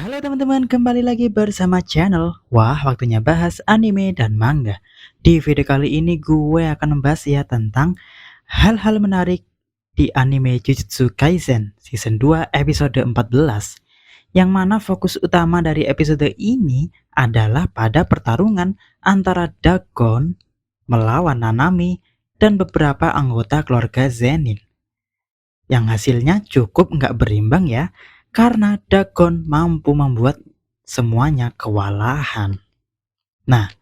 Halo teman-teman, kembali lagi bersama channel Wah Waktunya Bahas Anime dan Manga. Di video kali ini gue akan membahas ya tentang hal-hal menarik di anime Jujutsu Kaisen Season 2 episode 14, yang mana fokus utama dari episode ini adalah pada pertarungan antara Dagon melawan Nanami dan beberapa anggota keluarga Zenin, yang hasilnya cukup nggak berimbang ya, karena Dagon mampu membuat semuanya kewalahan. Nah,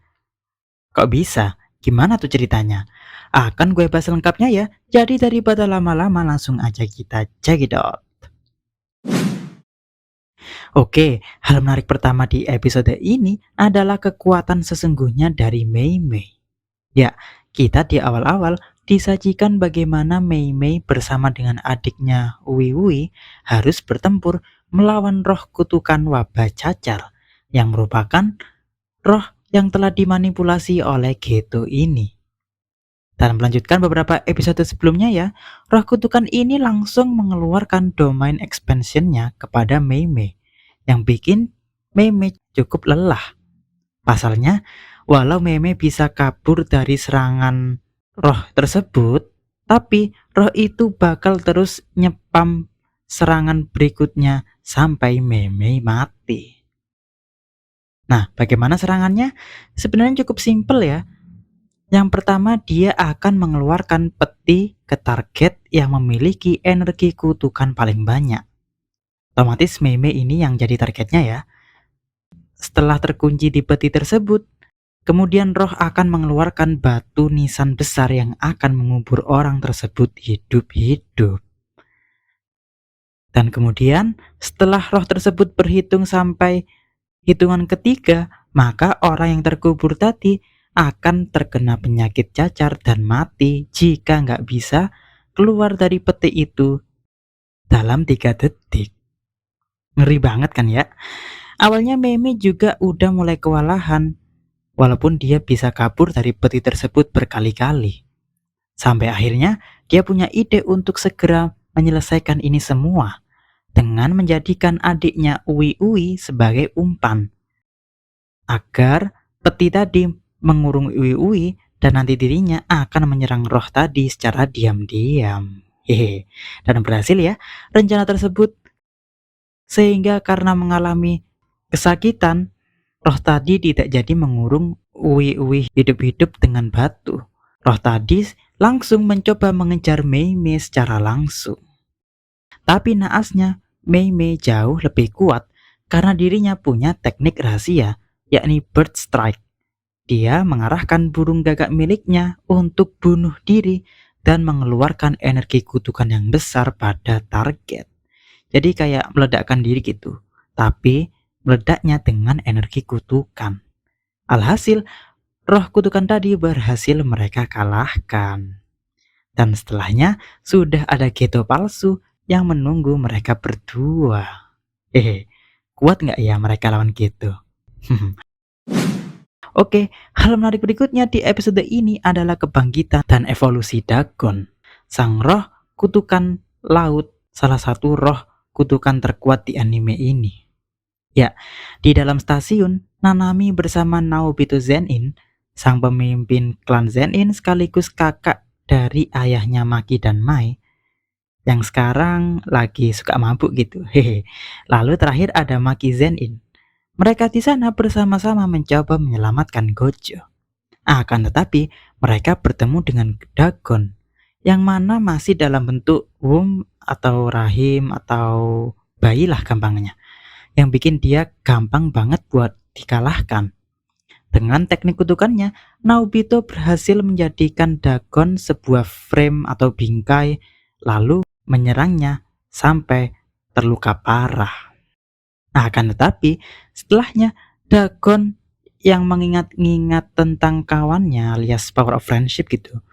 kok bisa? Gimana tuh ceritanya? Akan gue bahas lengkapnya ya, jadi daripada lama-lama langsung aja kita check it out. Oke, hal menarik pertama di episode ini adalah kekuatan sesungguhnya dari Mei Mei. Ya, kita di awal-awal disajikan bagaimana Mei Mei bersama dengan adiknya Wui Wui harus bertempur melawan roh kutukan wabah cacar, yang merupakan roh yang telah dimanipulasi oleh Geto ini. Dan melanjutkan beberapa episode sebelumnya ya, roh kutukan ini langsung mengeluarkan domain expansionnya kepada Mei Mei, yang bikin Mei Mei cukup lelah. Pasalnya, walau Meme bisa kabur dari serangan roh tersebut, tapi roh itu bakal terus nyepam serangan berikutnya sampai Meme mati. Nah, bagaimana serangannya? Sebenarnya cukup simpel ya. Yang pertama, dia akan mengeluarkan peti ke target yang memiliki energi kutukan paling banyak. Otomatis Meme ini yang jadi targetnya ya. Setelah terkunci di peti tersebut, kemudian roh akan mengeluarkan batu nisan besar yang akan mengubur orang tersebut hidup-hidup. Dan kemudian setelah roh tersebut berhitung sampai hitungan ketiga, maka orang yang terkubur tadi akan terkena penyakit cacar dan mati jika nggak bisa keluar dari peti itu dalam 3 detik. Ngeri banget kan ya? Awalnya Meme juga udah mulai kewalahan, walaupun dia bisa kabur dari peti tersebut berkali-kali. Sampai akhirnya dia punya ide untuk segera menyelesaikan ini semua dengan menjadikan adiknya Uwi Uwi sebagai umpan, agar peti tadi mengurung Uwi Uwi dan nanti dirinya akan menyerang roh tadi secara diam-diam. Hehe. Dan berhasil ya rencana tersebut, sehingga karena mengalami kesakitan, roh tadi tidak jadi mengurung Uwi Uwi hidup-hidup dengan batu. Roh tadi langsung mencoba mengejar Mei Mei secara langsung. Tapi naasnya, Mei Mei jauh lebih kuat karena dirinya punya teknik rahasia, yakni Bird Strike. Dia mengarahkan burung gagak miliknya untuk bunuh diri dan mengeluarkan energi kutukan yang besar pada target. Jadi kayak meledakkan diri gitu, tapi meledaknya dengan energi kutukan. Alhasil, roh kutukan tadi berhasil mereka kalahkan. Dan setelahnya sudah ada Geto palsu yang menunggu mereka berdua. Kuat nggak ya mereka lawan Geto? Oke, hal menarik berikutnya di episode ini adalah kebangkitan dan evolusi Dagon, sang roh kutukan laut, salah satu roh kutukan terkuat di anime ini. Ya, di dalam stasiun, Nanami bersama Naobito Zenin, sang pemimpin klan Zenin sekaligus kakak dari ayahnya Maki dan Mai, yang sekarang lagi suka mabuk gitu. Lalu terakhir ada Maki Zenin. Mereka di sana bersama-sama mencoba menyelamatkan Gojo. Akan tetapi, mereka bertemu dengan Dagon, yang mana masih dalam bentuk womb atau rahim atau bayi lah gampangnya, yang bikin dia gampang banget buat dikalahkan. Dengan teknik kutukannya, Naobito berhasil menjadikan Dagon sebuah frame atau bingkai, lalu menyerangnya sampai terluka parah. Akan tetapi, setelahnya Dagon yang mengingat-ingat tentang kawannya alias power of friendship gitu,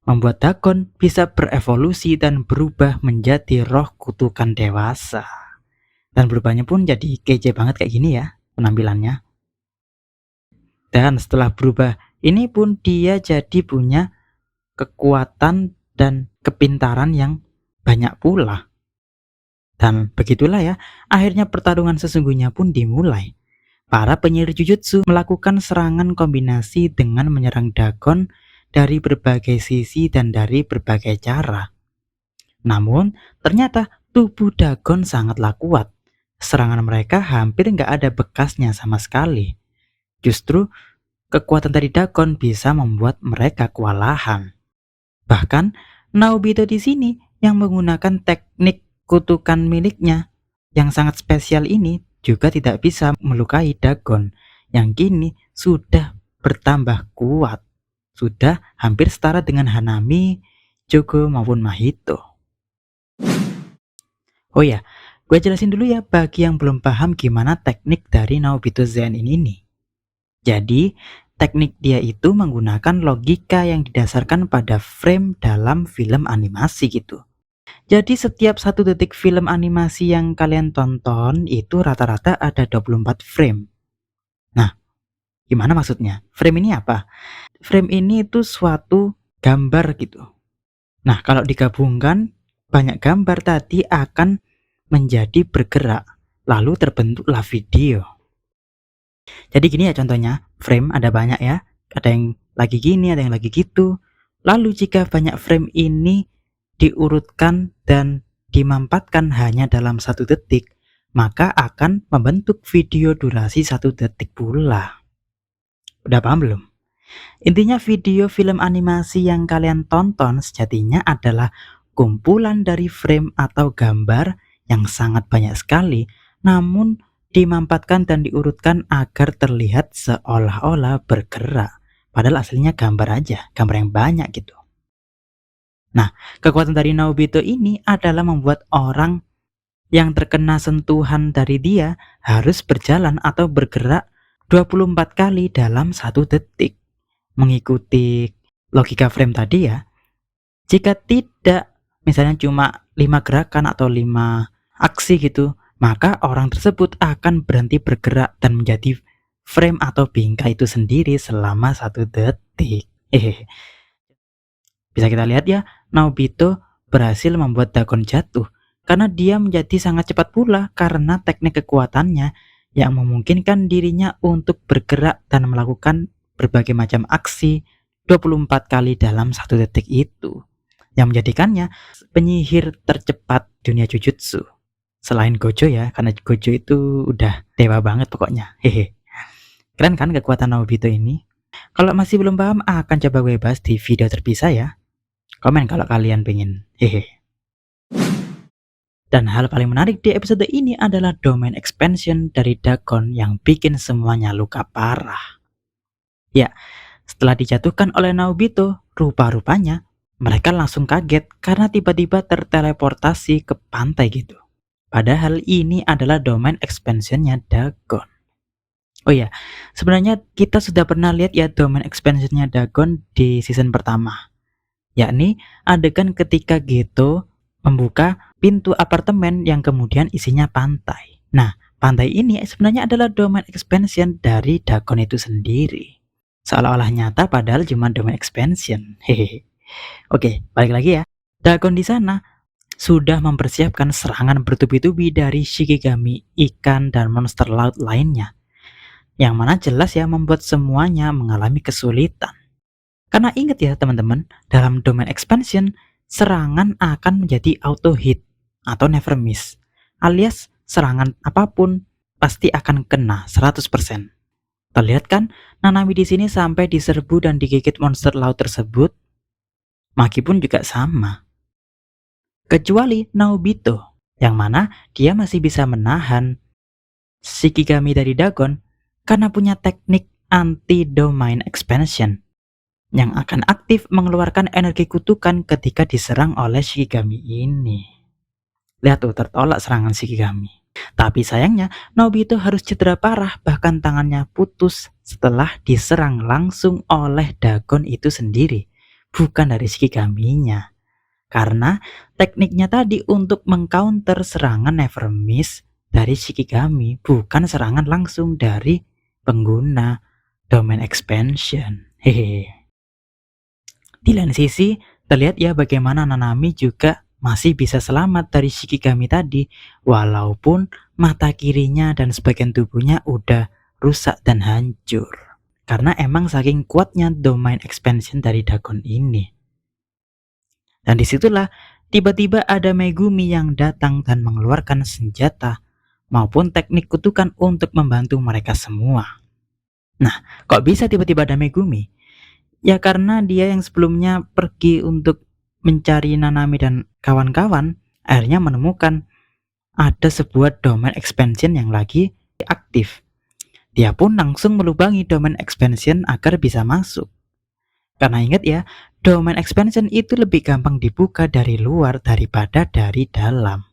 membuat Dagon bisa berevolusi dan berubah menjadi roh kutukan dewasa. Dan berubahnya pun jadi kece banget kayak gini ya penampilannya. Dan setelah berubah ini pun dia jadi punya kekuatan dan kepintaran yang banyak pula. Dan begitulah ya, akhirnya pertarungan sesungguhnya pun dimulai. Para penyihir Jujutsu melakukan serangan kombinasi dengan menyerang Dagon dari berbagai sisi dan dari berbagai cara. Namun, ternyata tubuh Dagon sangatlah kuat. Serangan mereka hampir nggak ada bekasnya sama sekali. Justru, kekuatan dari Dagon bisa membuat mereka kewalahan. Bahkan, Naobito di sini yang menggunakan teknik kutukan miliknya yang sangat spesial ini juga tidak bisa melukai Dagon yang kini sudah bertambah kuat. Sudah hampir setara dengan Hanami, Jogo maupun Mahito. Oh ya, gue jelasin dulu ya bagi yang belum paham gimana teknik dari Naobito Zen ini. Jadi, teknik dia itu menggunakan logika yang didasarkan pada frame dalam film animasi gitu. Jadi setiap 1 detik film animasi yang kalian tonton itu rata-rata ada 24 frame. Nah, gimana maksudnya? Frame ini apa? Frame ini itu suatu gambar gitu. Nah, kalau digabungkan banyak gambar tadi akan menjadi bergerak, lalu terbentuklah video. Jadi gini ya contohnya, frame ada banyak ya, ada yang lagi gini, ada yang lagi gitu. Lalu jika banyak frame ini diurutkan dan dimampatkan hanya dalam 1 detik, maka akan membentuk video durasi 1 detik pula. Udah paham belum? Intinya video film animasi yang kalian tonton sejatinya adalah kumpulan dari frame atau gambar yang sangat banyak sekali, namun dimampatkan dan diurutkan agar terlihat seolah-olah bergerak. Padahal aslinya gambar aja, gambar yang banyak gitu. Nah, kekuatan dari Naobito ini adalah membuat orang yang terkena sentuhan dari dia harus berjalan atau bergerak 24 kali dalam 1 detik. Mengikuti logika frame tadi ya. Jika tidak, misalnya cuma 5 gerakan atau 5 aksi gitu, maka orang tersebut akan berhenti bergerak dan menjadi frame atau bingkai itu sendiri selama 1 detik. Bisa kita lihat ya, Naobito berhasil membuat Dagon jatuh karena dia menjadi sangat cepat pula karena teknik kekuatannya yang memungkinkan dirinya untuk bergerak dan melakukan berbagai macam aksi 24 kali dalam 1 detik itu, yang menjadikannya penyihir tercepat dunia Jujutsu. Selain Gojo ya, karena Gojo itu udah dewa banget pokoknya. Keren kan kekuatan Naobito ini? Kalau masih belum paham, akan coba gue bahas di video terpisah ya. Komen kalau kalian pengen. Dan hal paling menarik di episode ini adalah domain expansion dari Dagon yang bikin semuanya luka parah. Ya, setelah dijatuhkan oleh Naobito, rupa-rupanya mereka langsung kaget karena tiba-tiba terteleportasi ke pantai gitu. Padahal ini adalah domain expansionnya Dagon. Oh ya, sebenarnya kita sudah pernah lihat ya domain expansionnya Dagon di season pertama. Yakni adegan ketika Geto membuka pintu apartemen yang kemudian isinya pantai. Nah, pantai ini sebenarnya adalah domain expansion dari Dagon itu sendiri. Seolah-olah nyata padahal cuma domain expansion. Oke, balik lagi ya. Dagon di sana sudah mempersiapkan serangan bertubi-tubi dari Shikigami, ikan, dan monster laut lainnya. Yang mana jelas ya membuat semuanya mengalami kesulitan. Karena ingat ya teman-teman, dalam domain expansion, serangan akan menjadi auto hit atau never miss. Alias serangan apapun pasti akan kena 100%. Terlihat kan, Nanami di sini sampai diserbu dan digigit monster laut tersebut. Maki pun juga sama. Kecuali Naobito, yang mana dia masih bisa menahan Shikigami dari Dagon karena punya teknik anti-domain expansion yang akan aktif mengeluarkan energi kutukan ketika diserang oleh Shikigami ini. Lihat tuh, tertolak serangan Shikigami. Tapi sayangnya, Naobito harus cedera parah, bahkan tangannya putus setelah diserang langsung oleh Dagon itu sendiri, bukan dari Shikigami-nya. Karena tekniknya tadi untuk mengcounter serangan never miss dari Shikigami, bukan serangan langsung dari pengguna domain expansion. Hehehe. Di lain sisi, terlihat ya bagaimana Nanami juga masih bisa selamat dari Shikigami tadi, walaupun mata kirinya dan sebagian tubuhnya udah rusak dan hancur. Karena emang saking kuatnya domain expansion dari Dagon ini. Dan disitulah tiba-tiba ada Megumi yang datang dan mengeluarkan senjata maupun teknik kutukan untuk membantu mereka semua. Nah, kok bisa tiba-tiba ada Megumi? Ya karena dia yang sebelumnya pergi untuk mencari Nanami dan kawan-kawan, akhirnya menemukan ada sebuah domain expansion yang lagi aktif. Dia pun langsung melubangi domain expansion agar bisa masuk. Karena ingat ya, domain expansion itu lebih gampang dibuka dari luar daripada dari dalam.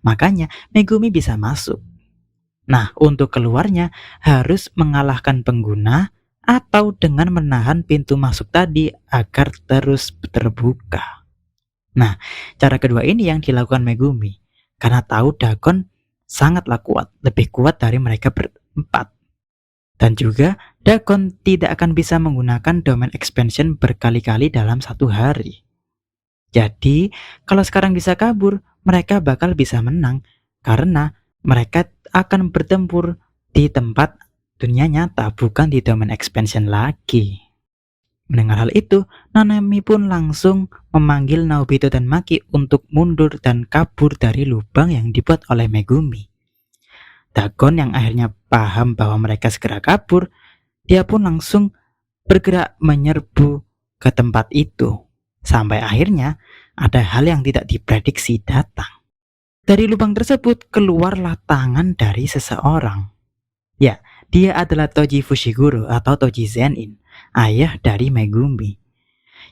Makanya Megumi bisa masuk. Nah, untuk keluarnya harus mengalahkan pengguna atau dengan menahan pintu masuk tadi agar terus terbuka. Nah, cara kedua ini yang dilakukan Megumi karena tahu Dagon sangatlah kuat, lebih kuat dari mereka berempat. Dan juga Dagon tidak akan bisa menggunakan domain expansion berkali-kali dalam satu hari. Jadi, kalau sekarang bisa kabur, mereka bakal bisa menang karena mereka akan bertempur di tempat dunia nyata, bukan di domain expansion lagi. Mendengar hal itu, Nanami pun langsung memanggil Naobito dan Maki untuk mundur dan kabur dari lubang yang dibuat oleh Megumi. Dagon yang akhirnya paham bahwa mereka segera kabur, dia pun langsung bergerak menyerbu ke tempat itu. Sampai akhirnya ada hal yang tidak diprediksi datang. Dari lubang tersebut keluarlah tangan dari seseorang. Ya, dia adalah Toji Fushiguro atau Toji Zenin, ayah dari Megumi.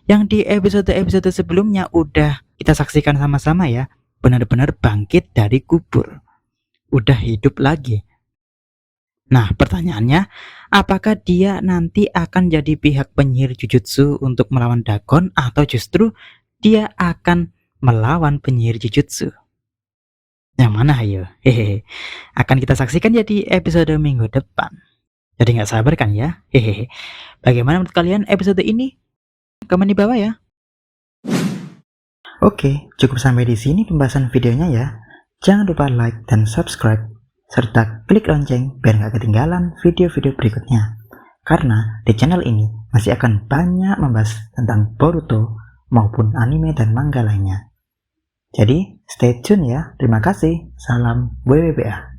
Yang di episode-episode sebelumnya udah kita saksikan sama-sama ya, benar-benar bangkit dari kubur. Udah hidup lagi. Nah, pertanyaannya, apakah dia nanti akan jadi pihak penyihir Jujutsu untuk melawan Dagon atau justru dia akan melawan penyihir Jujutsu? Yang mana ayo? Hehehe. Akan kita saksikan ya di episode minggu depan. Jadi nggak sabar kan ya? Hehehe. Bagaimana menurut kalian episode ini? Komen di bawah ya. Oke, cukup sampai di sini pembahasan videonya ya. Jangan lupa like dan subscribe serta klik lonceng biar nggak ketinggalan video-video berikutnya. Karena di channel ini masih akan banyak membahas tentang Boruto maupun anime dan manga lainnya. Jadi, stay tune ya. Terima kasih. Salam WWBA.